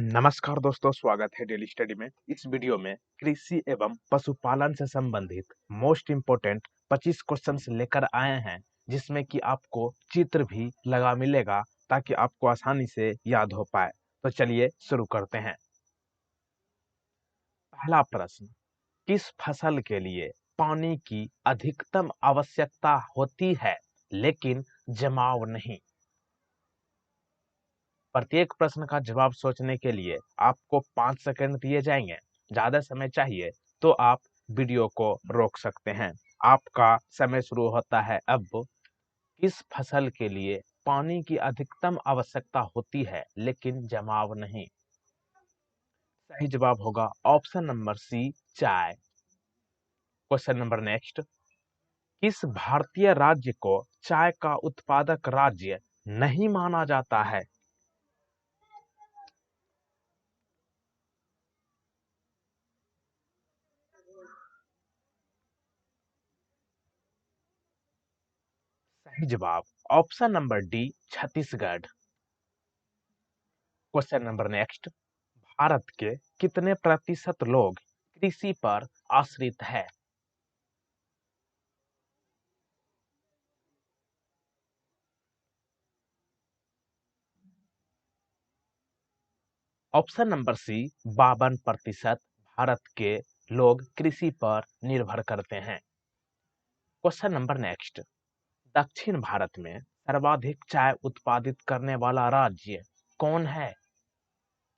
नमस्कार दोस्तों, स्वागत है डेली स्टडी में। इस वीडियो में कृषि एवं पशुपालन से संबंधित मोस्ट इम्पोर्टेंट 25 क्वेश्चंस लेकर आए हैं, जिसमें कि आपको चित्र भी लगा मिलेगा ताकि आपको आसानी से याद हो पाए। तो चलिए शुरू करते हैं। पहला प्रश्न, किस फसल के लिए पानी की अधिकतम आवश्यकता होती है लेकिन जमाव नहीं? प्रत्येक प्रश्न का जवाब सोचने के लिए आपको 5 सेकंड दिए जाएंगे। ज्यादा समय चाहिए तो आप वीडियो को रोक सकते हैं। आपका समय शुरू होता है अब। किस फसल के लिए पानी की अधिकतम आवश्यकता होती है लेकिन जमाव नहीं? सही जवाब होगा ऑप्शन नंबर सी, चाय। क्वेश्चन नंबर नेक्स्ट, किस भारतीय राज्य को चाय का उत्पादक राज्य नहीं माना जाता है? सही जवाब option number D, Chhattisgarh. Question number next, Bharat के कितने प्रतिशत लोग कृषि पर आश्रित है? ऑप्शन नंबर सी, 52% भारत के लोग कृषि पर निर्भर करते हैं। क्वेश्चन नंबर नेक्स्ट, दक्षिण भारत में सर्वाधिक चाय उत्पादित करने वाला राज्य कौन है?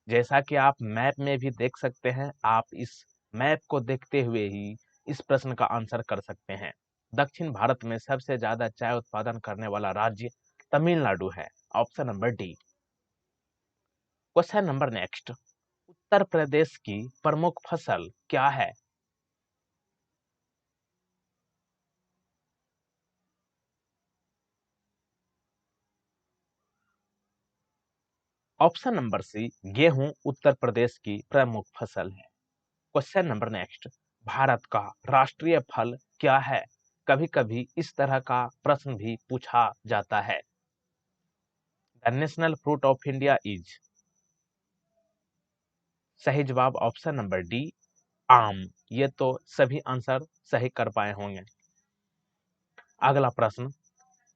जैसा कि आप मैप में भी देख सकते हैं, आप इस मैप को देखते हुए ही इस प्रश्न का आंसर कर सकते हैं। दक्षिण भारत में सबसे ज्यादा चाय उत्पादन करने वाला राज्य तमिलनाडु है। Option number D. Question number next, Uttar Pradesh की प्रमुख फसल क्या है? ऑप्शन नंबर सी, गेहूं उत्तर प्रदेश की प्रमुख फसल है। क्वेश्चन नंबर नेक्स्ट, भारत का राष्ट्रीय फल क्या है? कभी कभी इस तरह का प्रश्न भी पूछा जाता है। The national fruit of India is. सही जवाब ऑप्शन नंबर डी, आम। ये तो सभी आंसर सही कर पाए होंगे। अगला प्रश्न,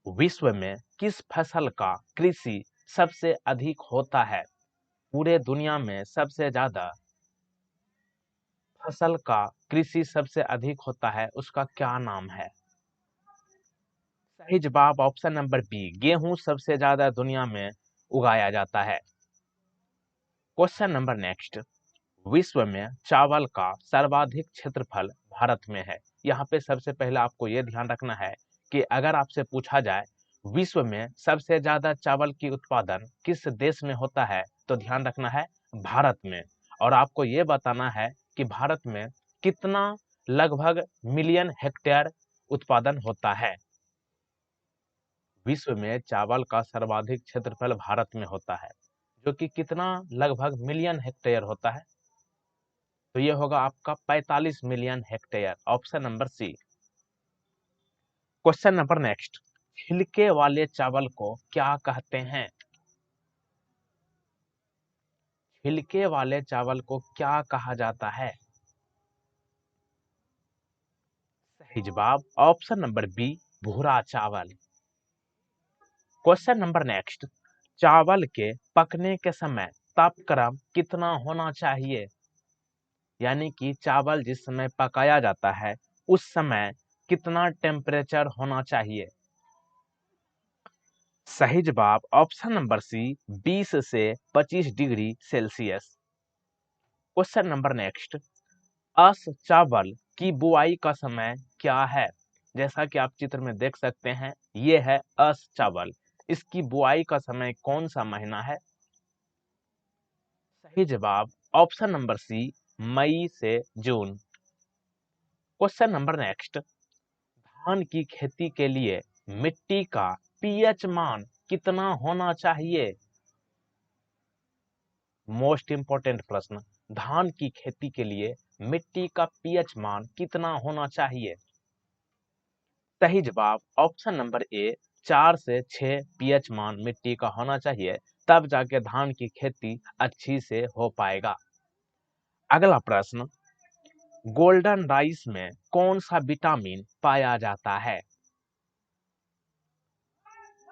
विश्व में किस फसल का कृषि सबसे अधिक होता है? पूरे दुनिया में सबसे ज्यादा फसल का कृषि सबसे अधिक होता है, उसका क्या नाम है? सही जवाब ऑप्शन नंबर बी, गेहूं सबसे ज्यादा दुनिया में उगाया जाता है। क्वेश्चन नंबर नेक्स्ट, विश्व में चावल का सर्वाधिक क्षेत्रफल भारत में है। यहाँ पे सबसे पहले आपको यह ध्यान रखना है कि अगर आपसे पूछा जाए विश्व में सबसे ज्यादा चावल की उत्पादन किस देश में होता है, तो ध्यान रखना है भारत में। और आपको ये बताना है कि भारत में कितना लगभग मिलियन हेक्टेयर उत्पादन होता है। विश्व में चावल का सर्वाधिक क्षेत्रफल भारत में होता है, जो कि कितना लगभग मिलियन हेक्टेयर होता है, तो ये होगा आपका 45 million hectare. Option number C. Question number next, छिलके वाले चावल को क्या कहते हैं? छिलके वाले चावल को क्या कहा जाता है? सही जवाब ऑप्शन नंबर बी, भूरा चावल। क्वेश्चन नंबर नेक्स्ट, चावल के पकने के समय तापक्रम कितना होना चाहिए? यानी कि चावल जिस समय पकाया जाता है उस समय कितना टेम्परेचर होना चाहिए? सही जवाब ऑप्शन नंबर सी, 20 से 25 degree Celsius. Question number next, अस चावल की बुआई का समय क्या है? जैसा कि आप चित्र में देख सकते हैं, ये है अस चावल। इसकी बुआई का समय कौन सा महीना है? सही जवाब ऑप्शन नंबर सी, मई से जून। क्वेश्चन नंबर नेक्स्ट, धान की खेती के लिए मिट्टी का पीएच मान कितना होना चाहिए? मोस्ट इंपोर्टेंट प्रश्न, धान की खेती के लिए मिट्टी का पीएच मान कितना होना चाहिए? सही जवाब ऑप्शन नंबर ए, 4 से 6 पीएच मान मिट्टी का होना चाहिए, तब जाके धान की खेती अच्छी से हो पाएगा। अगला प्रश्न, गोल्डन राइस में कौन सा विटामिन पाया जाता है?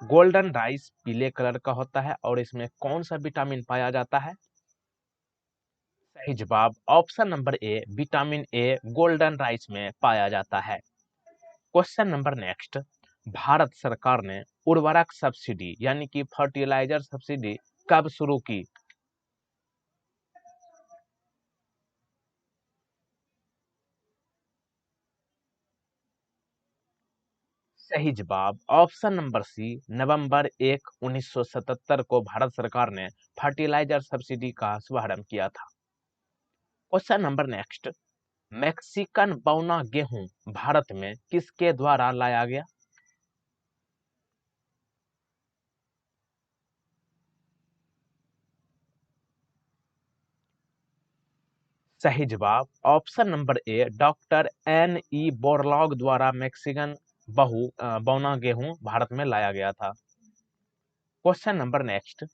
गोल्डन राइस पीले कलर का होता है और इसमें कौन सा विटामिन पाया जाता है? सही जवाब option number A, vitamin A golden rice में पाया जाता है। क्वेश्चन नंबर नेक्स्ट, भारत सरकार ने उर्वरक सब्सिडी यानी कि फर्टिलाइजर सब्सिडी कब शुरू की? सही जवाब ऑप्शन नंबर सी, नवंबर 1, 1977 को भारत सरकार ने फर्टिलाइजर सब्सिडी का शुभारंभ किया था। क्वेश्चन नंबर नेक्स्ट, मैक्सिकन बौना गेहूं भारत में किसके द्वारा लाया गया? सही जवाब ऑप्शन नंबर ए, डॉक्टर N. E. बोरलॉग द्वारा मैक्सिकन बौना गेहूं भारत में लाया गया था। क्वेश्चन नंबर नेक्स्ट,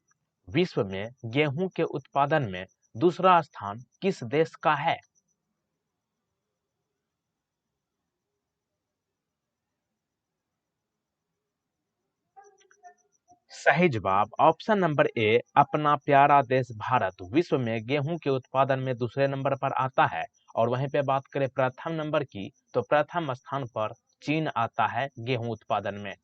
विश्व में गेहूं के उत्पादन में दूसरा स्थान किस देश का है? सही जवाब ऑप्शन नंबर ए, अपना प्यारा देश भारत विश्व में गेहूं के उत्पादन में दूसरे नंबर पर आता है। और वहीं पे बात करें प्रथम नंबर की, तो प्रथम स्थान पर चीन आता है गेहूं उत्पादन में।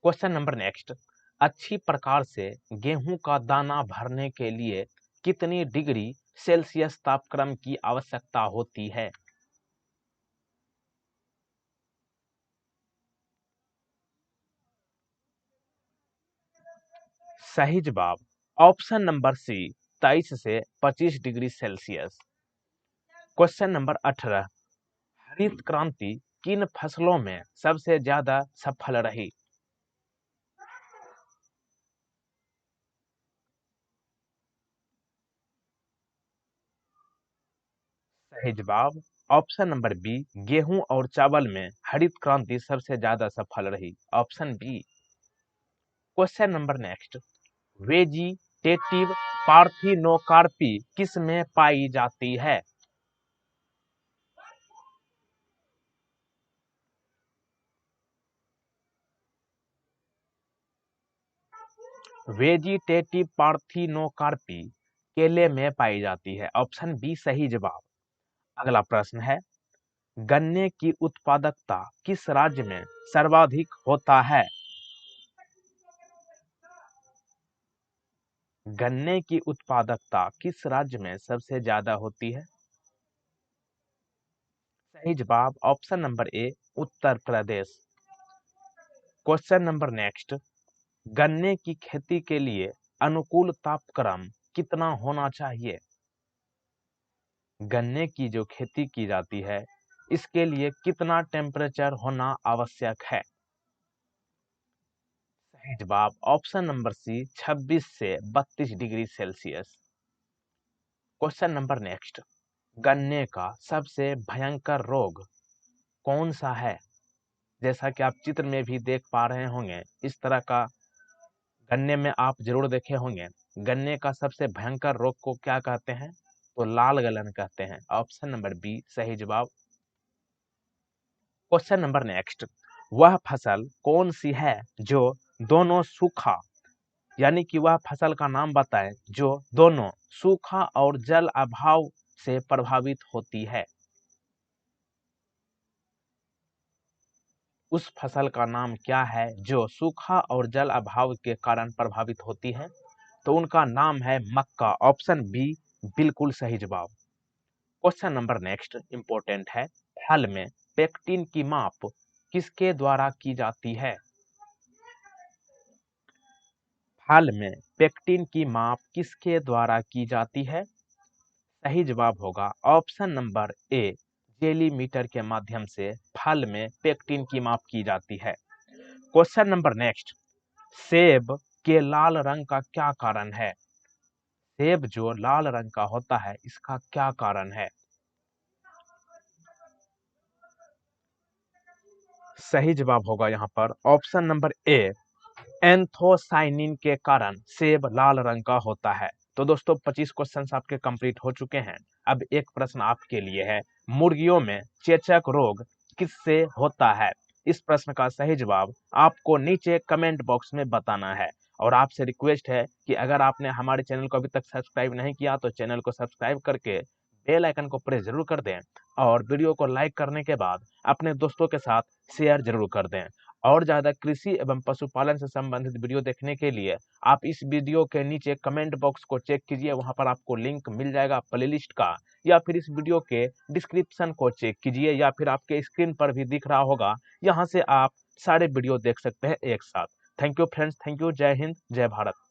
क्वेश्चन नंबर नेक्स्ट, अच्छी प्रकार से गेहूं का दाना भरने के लिए कितनी डिग्री सेल्सियस तापक्रम की आवश्यकता होती है? सही जवाब ऑप्शन नंबर सी, 23 से 25 डिग्री सेल्सियस। क्वेश्चन नंबर 18, हरित क्रांति किन फसलों में सबसे ज्यादा सफल रही? सही जवाब ऑप्शन नंबर बी, गेहूं और चावल में हरित क्रांति सबसे ज्यादा सफल रही, option B. Question number next, vegetative parthenocarpy किस में पाई जाती है? वेजिटेटिव पार्थिनोकार्पी केले में पाई जाती है, ऑप्शन बी सही जवाब। अगला प्रश्न है, गन्ने की उत्पादकता किस राज्य में सर्वाधिक होता है? गन्ने की उत्पादकता किस राज्य में सबसे ज्यादा होती है? सही जवाब ऑप्शन नंबर ए, Uttar Pradesh. Question number next, गन्ने की खेती के लिए अनुकूल तापक्रम कितना होना चाहिए? गन्ने की जो खेती की जाती है इसके लिए कितना टेम्परेचर होना आवश्यक है? सही जवाब ऑप्शन नंबर सी, 26 से 32 degree Celsius. Question number next, गन्ने का सबसे भयंकर रोग कौन सा है? जैसा कि आप चित्र में भी देख पा रहे होंगे, इस तरह का गन्ने में आप जरूर देखे होंगे। गन्ने का सबसे भयंकर रोग को क्या कहते हैं? तो लाल गलन कहते हैं, ऑप्शन नंबर बी सही जवाब। क्वेश्चन नंबर नेक्स्ट, वह फसल कौन सी है जो दोनों सूखा, यानी कि वह फसल का नाम बताएं जो दोनों सूखा और जल अभाव से प्रभावित होती है? उस फसल का नाम क्या है जो सूखा और जल अभाव के कारण प्रभावित होती है? तो उनका नाम है मक्का, ऑप्शन बी बिल्कुल सही जवाब। क्वेश्चन नंबर नेक्स्ट इंपॉर्टेंट है, फल में पेक्टिन की माप किसके द्वारा की जाती है? फल में पेक्टिन की माप किसके द्वारा की जाती है? सही जवाब होगा option number A, jelly meter के माध्यम से फल में पेक्टिन की माप की जाती है। क्वेश्चन नंबर नेक्स्ट, सेब के लाल रंग का क्या कारण है? सेब जो लाल रंग का होता है इसका क्या कारण है? सही जवाब होगा यहाँ पर ऑप्शन नंबर ए, एंथोसाइनिन के कारण सेब लाल रंग का होता है। तो दोस्तों 25 क्वेश्चंस आपके कंप्लीट हो चुके हैं। अब एक प्रश्न आपके लिए है, मुर्गियों में चेचक रोग किससे होता है? इस प्रश्न का सही जवाब आपको नीचे कमेंट बॉक्स में बताना है। और आपसे रिक्वेस्ट है कि अगर आपने हमारे चैनल को अभी तक सब्सक्राइब नहीं किया तो चैनल को सब्सक्राइब करके बेल आइकन को प्रेस जरूर कर दें और वीडियो को लाइक करने के बाद अपने दोस्तों के साथ शेयर जरूर कर दें। और ज़्यादा कृषि एवं पशुपालन से संबंधित वीडियो देखने के लिए आप इस वीडियो के नीचे कमेंट बॉक्स को चेक कीजिए, वहां पर आपको लिंक मिल जाएगा प्लेलिस्ट का, या फिर इस वीडियो के डिस्क्रिप्शन को चेक कीजिए, या फिर आपके स्क्रीन पर भी दिख रहा होगा, यहाँ से आप सारे वीडियो देख सकते हैं एक साथ। Thank you friends, thank you. जय हिंद, जय भारत।